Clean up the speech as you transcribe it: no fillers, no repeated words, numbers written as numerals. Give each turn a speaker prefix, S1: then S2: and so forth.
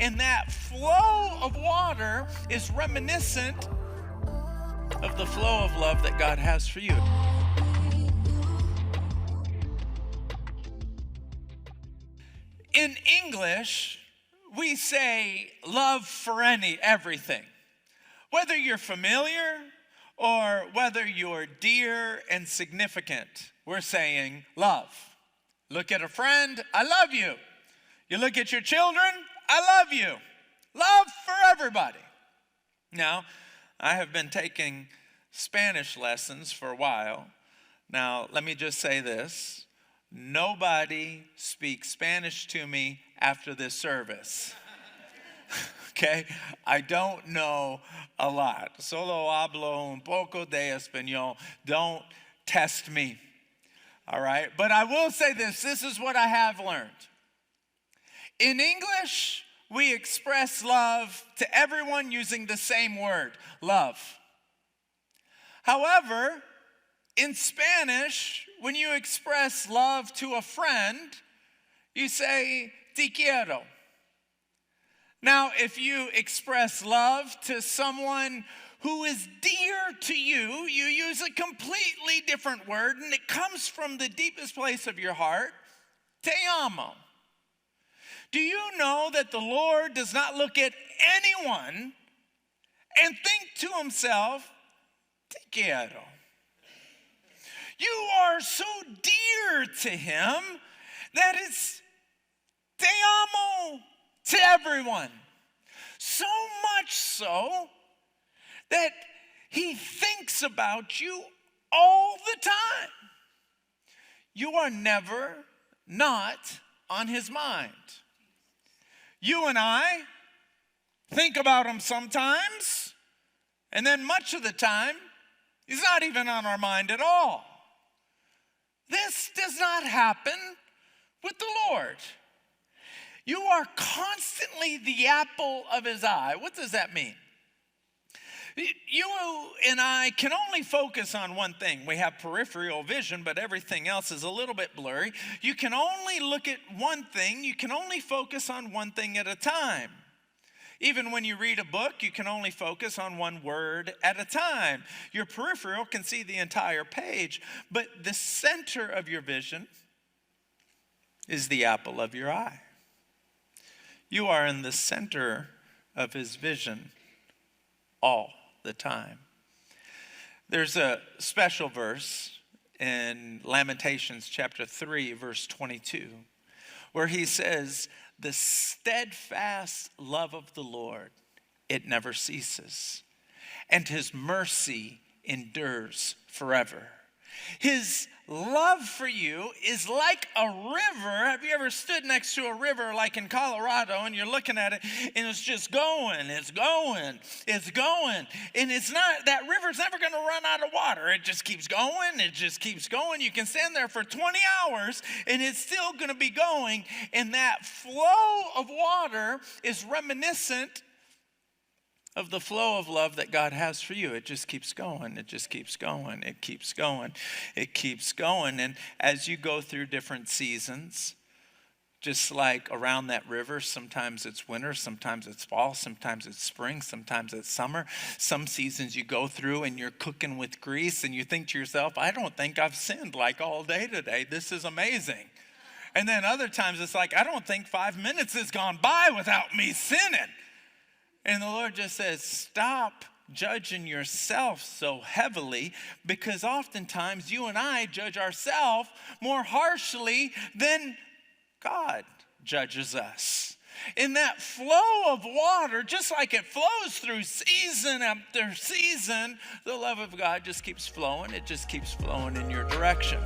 S1: and that flow of water is reminiscent of the flow of love that God has for you. In English, we say love for everything. Whether you're familiar or whether you're dear and significant, we're saying love. Look at a friend, I love you. You look at your children, I love you. Love for everybody. Now, I have been taking Spanish lessons for a while. Now, let me just say this. Nobody speaks Spanish to me after this service. Okay? I don't know a lot. Solo hablo un poco de español. Don't test me. All right? But I will say this. This is what I have learned. In English, we express love to everyone using the same word, love. However, in Spanish, when you express love to a friend, you say, te quiero. Now, if you express love to someone who is dear to you, you use a completely different word, and it comes from the deepest place of your heart, te amo. Do you know that the Lord does not look at anyone and think to himself, te quiero? You are so dear to him that it's te amo to everyone. So much so that he thinks about you all the time. You are never not on his mind. You and I think about him sometimes, and then much of the time, he's not even on our mind at all. This does not happen with the Lord. You are constantly the apple of his eye. What does that mean? You and I can only focus on one thing. We have peripheral vision, but everything else is a little bit blurry. You can only look at one thing. You can only focus on one thing at a time. Even when you read a book, you can only focus on one word at a time. Your peripheral can see the entire page, but the center of your vision is the apple of your eye. You are in the center of his vision all the time. There's a special verse in Lamentations chapter 3, verse 22, where he says, the steadfast love of the Lord, it never ceases, and his mercy endures forever. His love for you is like a river. Have you ever stood next to a river like in Colorado and you're looking at it and it's just going, it's going, it's going. And it's not, that river's never going to run out of water. It just keeps going, it just keeps going. You can stand there for 20 hours and it's still going to be going. And that flow of water is reminiscent of the flow of love that God has for you. It just keeps going. It just keeps going. It keeps going. It keeps going. And as you go through different seasons, just like around that river, sometimes it's winter, sometimes it's fall, sometimes it's spring, sometimes it's summer. Some seasons you go through and you're cooking with grease and you think to yourself, I don't think I've sinned like all day today. This is amazing. And then other times it's like, I don't think 5 minutes has gone by without me sinning. And the Lord just says, stop judging yourself so heavily, because oftentimes you and I judge ourselves more harshly than God judges us. In that flow of water, just like it flows through season after season, the love of God just keeps flowing. It just keeps flowing in your direction.